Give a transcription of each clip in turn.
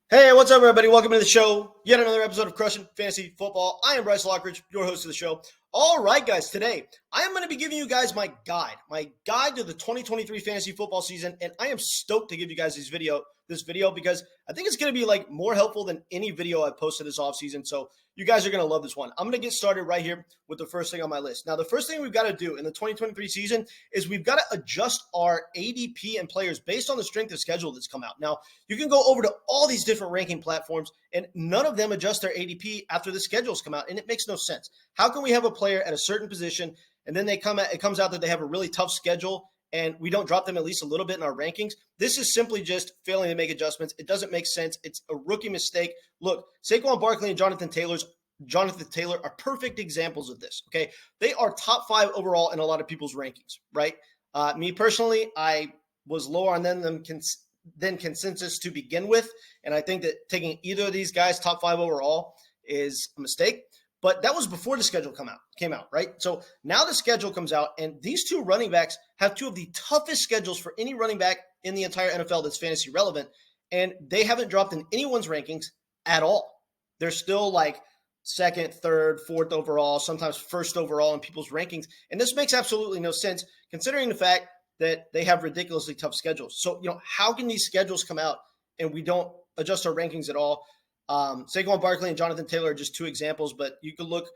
Hey, what's up, everybody? Welcome to the show. Yet another episode of Crushing Fantasy Football. I am Bryce Lockridge, your host of the show. All right, guys, today I am going to be giving you guys my guide to the 2023 fantasy football season, and I am stoked to give you guys this video because I think it's going to be like more helpful than any video I've posted this offseason. So you guys are going to love this one. I'm going to get started right here with the first thing on my list. Now, the first thing we've got to do in the 2023 season is we've got to adjust our ADP and players based on the strength of schedule that's come out. Now, you can go over to all these different ranking platforms, and none of them adjust their ADP after the schedules come out, and it makes no sense. How can we have a player at a certain position, and then it comes out that they have a really tough schedule, and we don't drop them at least a little bit in our rankings? This is simply just failing to make adjustments. It doesn't make sense. It's a rookie mistake. Look, Saquon Barkley and Jonathan Taylor are perfect examples of this, okay? They are top 5 overall in a lot of people's rankings, right? Me personally, I was lower on them than consensus to begin with, and I think that taking either of these guys top 5 overall is a mistake. But that was before the schedule came out, right? So now the schedule comes out, and these two running backs have two of the toughest schedules for any running back in the entire NFL that's fantasy relevant, and they haven't dropped in anyone's rankings at all. They're still like second, third, fourth overall, sometimes first overall in people's rankings, and this makes absolutely no sense considering the fact that they have ridiculously tough schedules. So, how can these schedules come out and we don't adjust our rankings at all? Saquon Barkley and Jonathan Taylor are just two examples, but you could look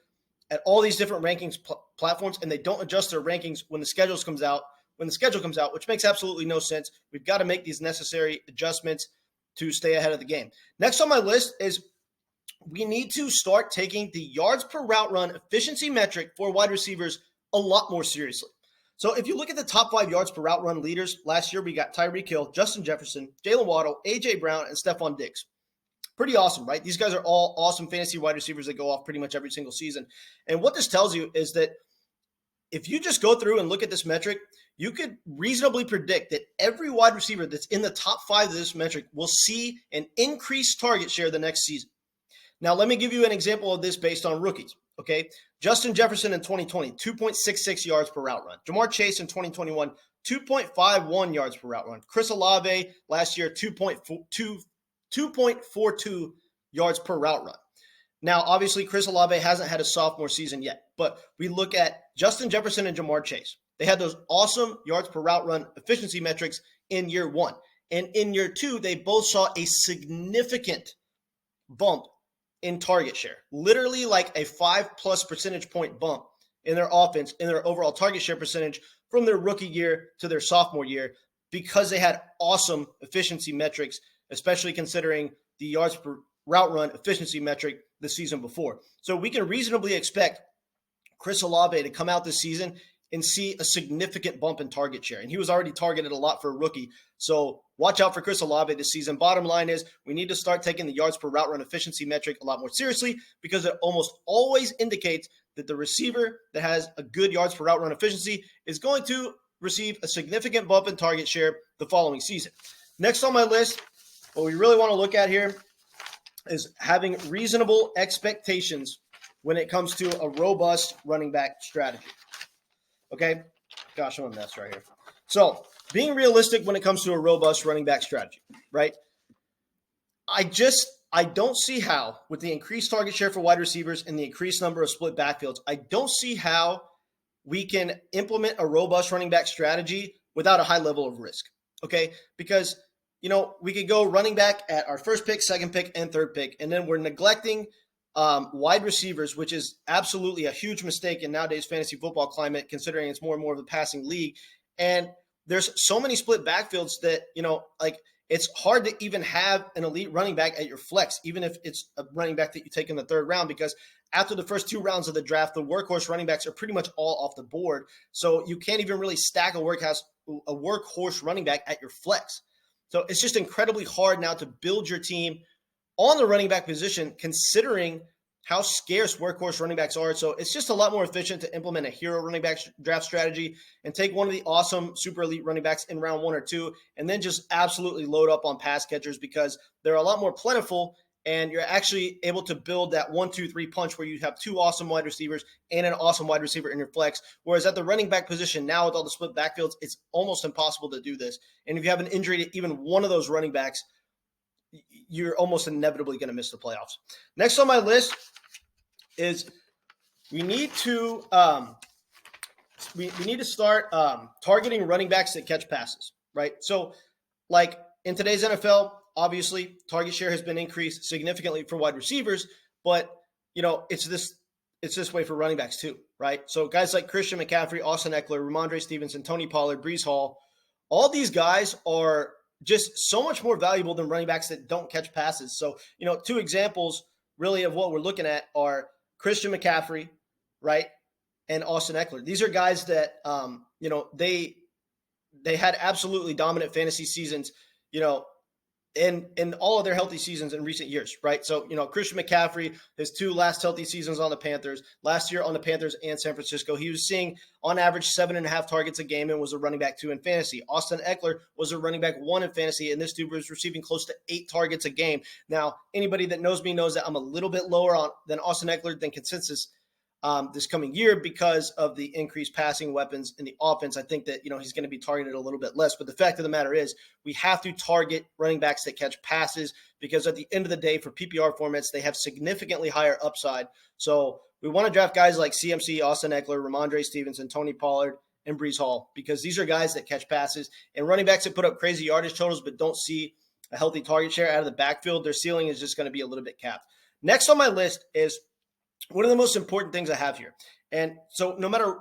at all these different rankings platforms, and they don't adjust their rankings when the schedule comes out, which makes absolutely no sense. We've got to make these necessary adjustments to stay ahead of the game. Next on my list is we need to start taking the yards per route run efficiency metric for wide receivers a lot more seriously. So if you look at the top 5 yards per route run leaders, last year we got Tyreek Hill, Justin Jefferson, Jalen Waddle, A.J. Brown, and Stephon Diggs. Pretty awesome, right? These guys are all awesome fantasy wide receivers that go off pretty much every single season. And what this tells you is that if you just go through and look at this metric, you could reasonably predict that every wide receiver that's in the top 5 of this metric will see an increased target share the next season. Now, let me give you an example of this based on rookies, okay? Justin Jefferson in 2020, 2.66 yards per route run. Jamar Chase in 2021, 2.51 yards per route run. Chris Olave last year, 2.42 yards per route run. Now, obviously, Chris Olave hasn't had a sophomore season yet, but we look at Justin Jefferson and Jamar Chase. They had those awesome yards per route run efficiency metrics in year 1. And in year 2, they both saw a significant bump in target share, literally like a 5+ percentage point bump in their offense, in their overall target share percentage from their rookie year to their sophomore year, because they had awesome efficiency metrics, especially considering the yards per route run efficiency metric the season before. So we can reasonably expect Chris Olave to come out this season and see a significant bump in target share. And he was already targeted a lot for a rookie. So watch out for Chris Olave this season. Bottom line is we need to start taking the yards per route run efficiency metric a lot more seriously, because it almost always indicates that the receiver that has a good yards per route run efficiency is going to receive a significant bump in target share the following season. Next on my list, what we really want to look at here is having reasonable expectations when it comes to a robust running back strategy. Okay? Gosh, I'm a mess right here. So, being realistic when it comes to a robust running back strategy, right? I don't see how, with the increased target share for wide receivers and the increased number of split backfields, I don't see how we can implement a robust running back strategy without a high level of risk, okay? Because, we could go running back at our first pick, second pick, and third pick, and then we're neglecting wide receivers, which is absolutely a huge mistake in nowadays fantasy football climate, considering it's more and more of a passing league. And there's so many split backfields that, it's hard to even have an elite running back at your flex, even if it's a running back that you take in the 3rd round, because after the first 2 rounds of the draft, the workhorse running backs are pretty much all off the board. So you can't even really stack a workhorse running back at your flex. So it's just incredibly hard now to build your team on the running back position, considering how scarce workhorse running backs are. So it's just a lot more efficient to implement a hero running back draft strategy and take one of the awesome super elite running backs in round 1 or 2, and then just absolutely load up on pass catchers, because they're a lot more plentiful, and you're actually able to build that 1-2-3 punch where you have 2 awesome wide receivers and an awesome wide receiver in your flex. Whereas at the running back position now, with all the split backfields, it's almost impossible to do this. And if you have an injury to even one of those running backs, you're almost inevitably going to miss the playoffs. Next on my list is we need to we need to start targeting running backs that catch passes, right? So, like in today's NFL, obviously target share has been increased significantly for wide receivers, but it's this way for running backs too, right? So guys like Christian McCaffrey, Austin Eckler, Ramondre Stevenson, Tony Pollard, Breece Hall, all these guys are just so much more valuable than running backs that don't catch passes. So, two examples really of what we're looking at are Christian McCaffrey, right? And Austin Eckler. These are guys that, they had absolutely dominant fantasy seasons, in all of their healthy seasons in recent years, right? So, Christian McCaffrey, his 2 last healthy seasons on the Panthers, last year on the Panthers and San Francisco, he was seeing on average 7.5 targets a game and was a running back 2 in fantasy. Austin Eckler was a running back 1 in fantasy, and this dude was receiving close to 8 targets a game. Now, anybody that knows me knows that I'm a little bit lower than Austin Eckler than consensus this coming year because of the increased passing weapons in the offense. I think that, he's going to be targeted a little bit less. But the fact of the matter is we have to target running backs that catch passes because at the end of the day, for PPR formats, they have significantly higher upside. So we want to draft guys like CMC, Austin Eckler, Ramondre Stevenson, Tony Pollard, and Breece Hall because these are guys that catch passes. And running backs that put up crazy yardage totals but don't see a healthy target share out of the backfield, their ceiling is just going to be a little bit capped. Next on my list is one of the most important things I have here. And so no matter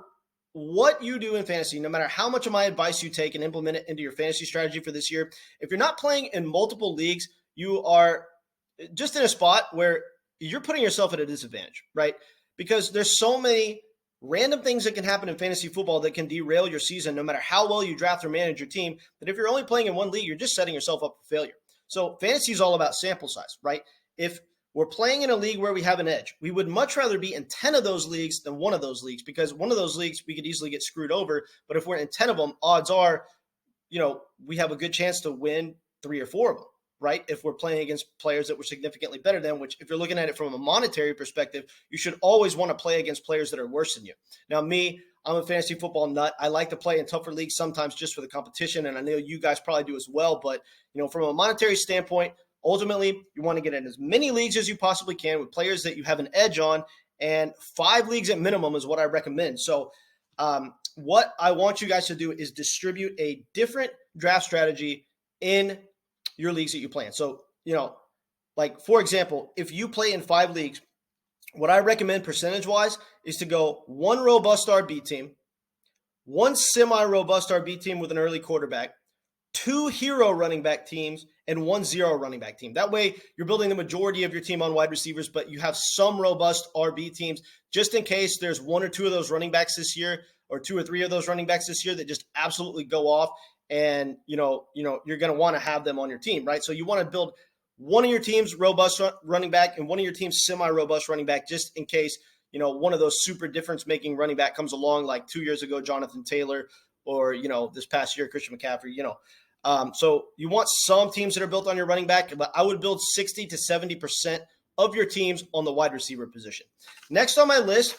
what you do in fantasy, no matter how much of my advice you take and implement it into your fantasy strategy for this year, if you're not playing in multiple leagues, you are just in a spot where you're putting yourself at a disadvantage, right? Because there's so many random things that can happen in fantasy football that can derail your season, no matter how well you draft or manage your team, that if you're only playing in one league, you're just setting yourself up for failure. So fantasy is all about sample size, right? If we're playing in a league where we have an edge, we would much rather be in 10 of those leagues than one of those leagues because one of those leagues we could easily get screwed over. But if we're in 10 of them, odds are, we have a good chance to win 3 or 4 of them, right? If we're playing against players that were significantly better than, which if you're looking at it from a monetary perspective, you should always want to play against players that are worse than you. Now, I'm a fantasy football nut. I like to play in tougher leagues sometimes just for the competition, and I know you guys probably do as well. But, from a monetary standpoint, ultimately, you want to get in as many leagues as you possibly can with players that you have an edge on, and 5 leagues at minimum is what I recommend. So what I want you guys to do is distribute a different draft strategy in your leagues that you play in. So, like, for example, if you play in 5 leagues, what I recommend percentage-wise is to go 1 robust RB team, 1 semi-robust RB team with an early quarterback, 2 hero running back teams, and 1 zero running back team. That way, you're building the majority of your team on wide receivers, but you have some robust RB teams just in case there's 1 or 2 of those running backs this year, or 2 or 3 of those running backs this year that just absolutely go off, and you're going to want to have them on your team, right? So you want to build one of your teams robust running back and one of your teams semi-robust running back just in case one of those super difference-making running back comes along, like 2 years ago, Jonathan Taylor, or this past year, Christian McCaffrey. So you want some teams that are built on your running back, but I would build 60 to 70% of your teams on the wide receiver position. Next on my list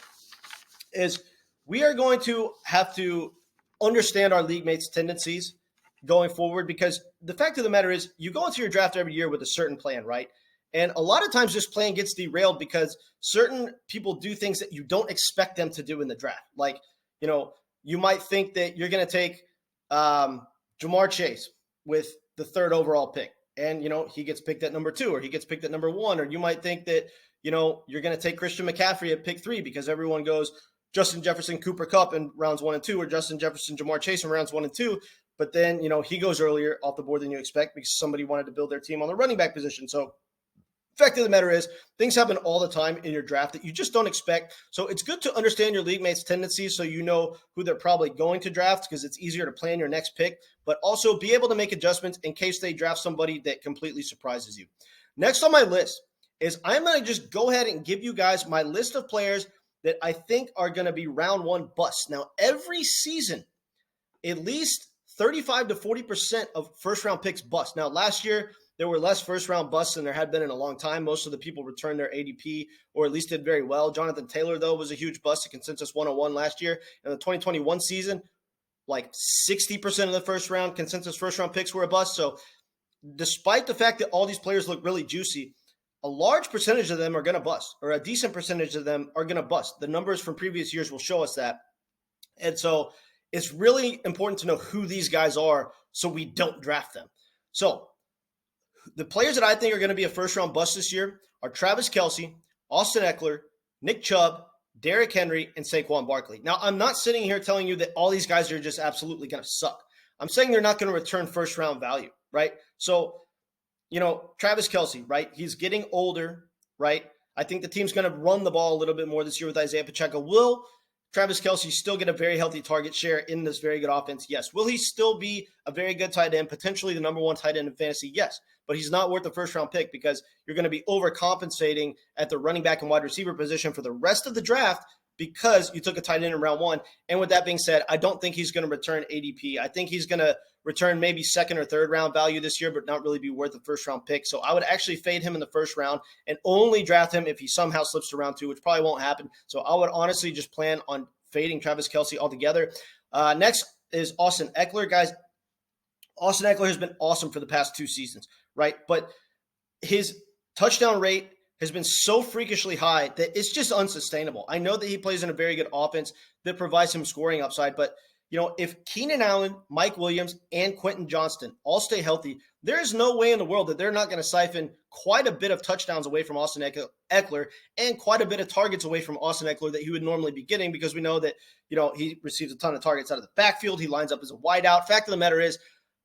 is we are going to have to understand our Leaguemates tendencies going forward, because the fact of the matter is you go into your draft every year with a certain plan, right? And a lot of times this plan gets derailed because certain people do things that you don't expect them to do in the draft. Like, you might think that you're going to take Jamar Chase with the 3rd overall pick, and, he gets picked at number 2, or he gets picked at number 1, or you might think that, you're going to take Christian McCaffrey at pick 3 because everyone goes Justin Jefferson, Cooper Kupp in rounds 1 and 2, or Justin Jefferson, Jamar Chase in rounds 1 and 2. But then, he goes earlier off the board than you expect because somebody wanted to build their team on the running back position. So fact of the matter is things happen all the time in your draft that you just don't expect. So it's good to understand your league mates' tendencies so you know who they're probably going to draft, because it's easier to plan your next pick, but also be able to make adjustments in case they draft somebody that completely surprises you. Next on my list is I'm going to just go ahead and give you guys my list of players that I think are going to be round 1 busts. Now, every season, at least 35 to 40% of first-round picks bust. Now, last year, there were less first-round busts than there had been in a long time. Most of the people returned their ADP or at least did very well. Jonathan Taylor, though, was a huge bust, a consensus 101 last year. In the 2021 season, like 60% of the consensus first-round picks were a bust. So despite the fact that all these players look really juicy, a large percentage of them are going to bust, or a decent percentage of them are going to bust. The numbers from previous years will show us that. And so it's really important to know who these guys are so we don't draft them. So the players that I think are going to be a first-round bust this year are Travis Kelce, Austin Eckler, Nick Chubb, Derrick Henry, and Saquon Barkley. Now, I'm not sitting here telling you that all these guys are just absolutely going to suck. I'm saying they're not going to return first-round value, right? So, Travis Kelce, right? He's getting older, right? I think the team's going to run the ball a little bit more this year with Isaiah Pacheco. Will Travis Kelce still get a very healthy target share in this very good offense? Yes. Will he still be a very good tight end, potentially the number one tight end in fantasy? Yes. But he's not worth the first-round pick because you're going to be overcompensating at the running back and wide receiver position for the rest of the draft because you took a tight end in round one. And with that being said, I don't think he's going to return ADP. I think he's going to return maybe second or third round value this year, but not really be worth a first-round pick. So I would actually fade him in the first round and only draft him if he somehow slips to round two, which probably won't happen. So I would honestly just plan on fading Travis Kelce altogether. Next is Austin Eckler. Guys, Austin Eckler has been awesome for the past 2 seasons, right? But his touchdown rate has been so freakishly high that it's just unsustainable. I know that he plays in a very good offense that provides him scoring upside, but if Keenan Allen, Mike Williams, and Quentin Johnston all stay healthy, there is no way in the world that they're not going to siphon quite a bit of touchdowns away from Austin Eckler and quite a bit of targets away from Austin Eckler that he would normally be getting, because we know that, he receives a ton of targets out of the backfield. He lines up as a wideout. Fact of the matter is,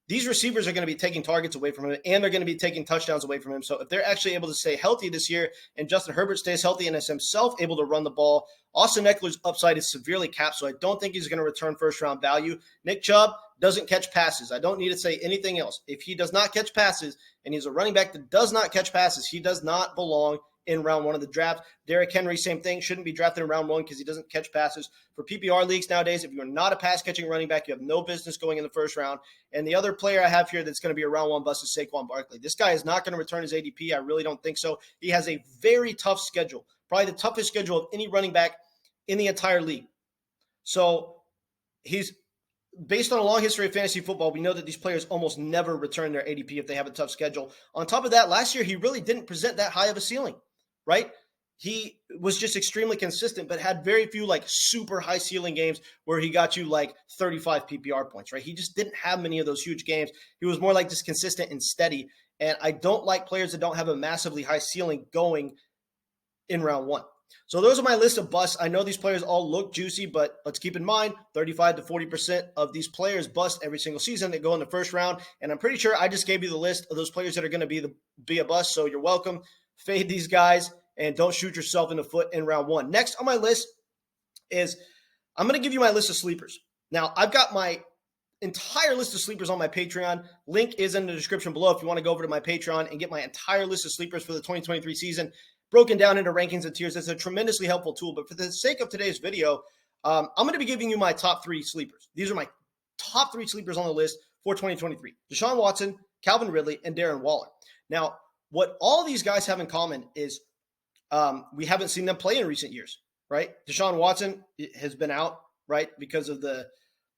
these receivers are going to be taking targets away from him, and they're going to be taking touchdowns away from him. So if they're actually able to stay healthy this year and Justin Herbert stays healthy and is himself able to run the ball, Austin Eckler's upside is severely capped, so I don't think he's going to return first-round value. Nick Chubb doesn't catch passes. I don't need to say anything else. If he does not catch passes, and he's a running back that does not catch passes, he does not belong in round one of the draft. Derrick Henry, same thing, shouldn't be drafted in round one because he doesn't catch passes. For PPR leagues nowadays, if you're not a pass-catching running back, you have no business going in the first round. And the other player I have here that's going to be a round one bust is Saquon Barkley. This guy is not going to return his ADP. I really don't think so. He has a very tough schedule, probably the toughest schedule of any running back in the entire league. So he's based on a long history of fantasy football, we know that these players almost never return their ADP if they have a tough schedule. On top of that, last year, he really didn't present that high of a ceiling, right? He was just extremely consistent, but had very few super high ceiling games where he got you 35 PPR points, right? He just didn't have many of those huge games. He was more just consistent and steady. And I don't like players that don't have a massively high ceiling going in round one. So those are my list of busts. I know these players all look juicy, but let's keep in mind 35 to 40% of these players bust every single season. They go in the first round. And I'm pretty sure I just gave you the list of those players that are going to be a bust. So you're welcome. Fade these guys and don't shoot yourself in the foot in round one. Next on my list is I'm going to give you my list of sleepers. Now, I've got my entire list of sleepers on my Patreon. Link is in the description below if you want to go over to my Patreon and get my entire list of sleepers for the 2023 season broken down into rankings and tiers. It's a tremendously helpful tool. But for the sake of today's video, I'm going to be giving you my top 3 sleepers. These are my top 3 sleepers on the list for 2023. Deshaun Watson, Calvin Ridley, and Darren Waller. Now, what all these guys have in common is we haven't seen them play in recent years, right? Deshaun Watson has been out, right, because of the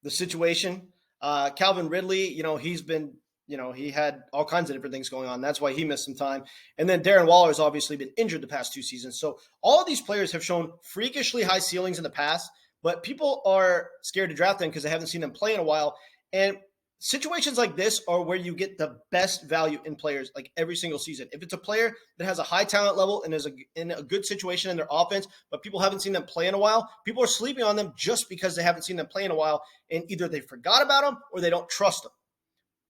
situation. Calvin Ridley, he's been, he had all kinds of different things going on. That's why he missed some time. And then Darren Waller has obviously been injured the past 2 seasons. So all of these players have shown freakishly high ceilings in the past, but people are scared to draft them because they haven't seen them play in a while. And situations like this are where you get the best value in players every single season. If it's a player that has a high talent level and is in a good situation in their offense, but people haven't seen them play in a while, people are sleeping on them just because they haven't seen them play in a while, and either they forgot about them or they don't trust them.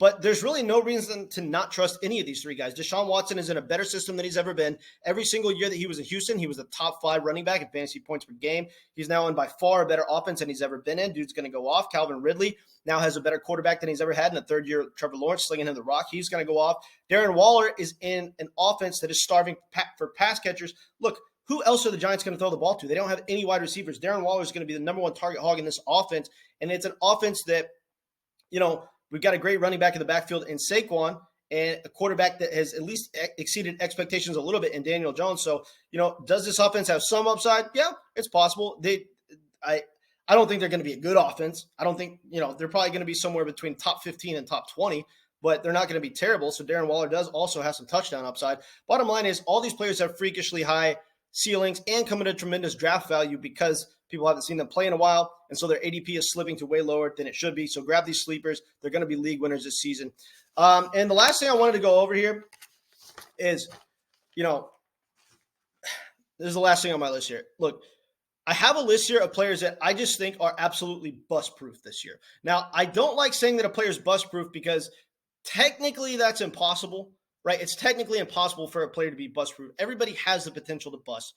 But there's really no reason to not trust any of these 3 guys. Deshaun Watson is in a better system than he's ever been. Every single year that he was in Houston, he was a top 5 running back in fantasy points per game. He's now in by far a better offense than he's ever been in. Dude's going to go off. Calvin Ridley now has a better quarterback than he's ever had in the 3rd year of Trevor Lawrence slinging him the rock. He's going to go off. Darren Waller is in an offense that is starving for pass catchers. Look, who else are the Giants going to throw the ball to? They don't have any wide receivers. Darren Waller is going to be the number 1 target hog in this offense, and it's an offense that, we've got a great running back in the backfield in Saquon and a quarterback that has at least exceeded expectations a little bit in Daniel Jones. So, does this offense have some upside? Yeah, it's possible. I don't think they're going to be a good offense. I don't think, they're probably going to be somewhere between top 15 and top 20. but they're not going to be terrible. So Darren Waller does also have some touchdown upside. Bottom line is all these players have freakishly high ceilings and come at a tremendous draft value because people haven't seen them play in a while. And so their ADP is slipping to way lower than it should be. So grab these sleepers. They're going to be league winners this season. And the last thing I wanted to go over here is, this is the last thing on my list here. Look, I have a list here of players that I just think are absolutely bust-proof this year. Now, I don't like saying that a player is bust-proof because technically that's impossible, right? It's technically impossible for a player to be bust-proof. Everybody has the potential to bust.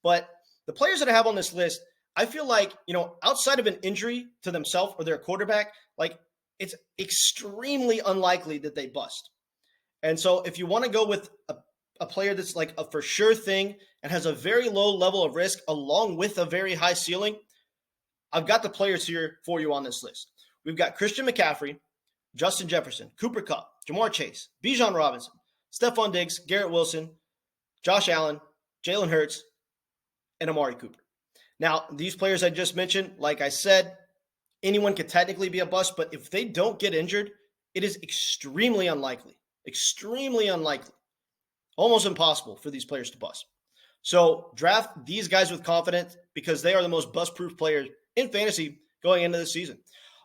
But the players that I have on this list, I feel like, outside of an injury to themselves or their quarterback, like it's extremely unlikely that they bust. And so if you want to go with a player that's like a for sure thing and has a very low level of risk along with a very high ceiling, I've got the players here for you on this list. We've got Christian McCaffrey, Justin Jefferson, Cooper Kupp, Jamar Chase, Bijan Robinson, Stephon Diggs, Garrett Wilson, Josh Allen, Jalen Hurts, and Amari Cooper. Now, these players I just mentioned, like I said, anyone could technically be a bust, but if they don't get injured, it is extremely unlikely, almost impossible for these players to bust. So draft these guys with confidence because they are the most bust-proof players in fantasy going into the season.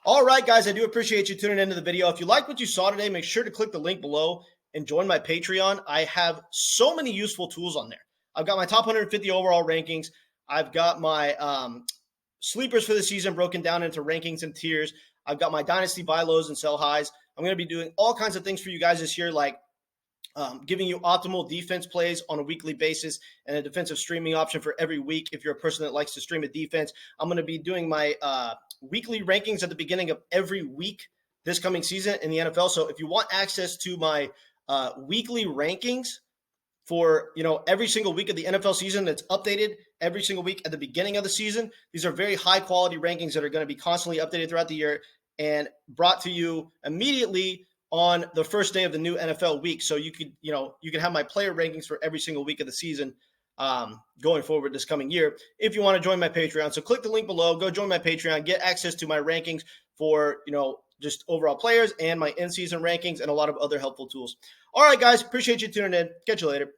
All right, guys, I do appreciate you tuning into the video. If you like what you saw today, make sure to click the link below and join my Patreon. I have so many useful tools on there. I've got my top 150 overall rankings. I've got my sleepers for the season broken down into rankings and tiers. I've got my dynasty buy lows and sell highs. I'm going to be doing all kinds of things for you guys this year, like giving you optimal defense plays on a weekly basis and a defensive streaming option for every week. If you're a person that likes to stream a defense, I'm going to be doing my weekly rankings at the beginning of every week this coming season in the NFL. So if you want access to my weekly rankings for, every single week of the NFL season that's updated every single week at the beginning of the season, these are very high quality rankings that are going to be constantly updated throughout the year and brought to you immediately on the first day of the new NFL week. So you can have my player rankings for every single week of the season going forward this coming year if you want to join my Patreon. So click the link below, go join my Patreon, get access to my rankings for, just overall players and my in-season rankings and a lot of other helpful tools. All right, guys, appreciate you tuning in. Catch you later.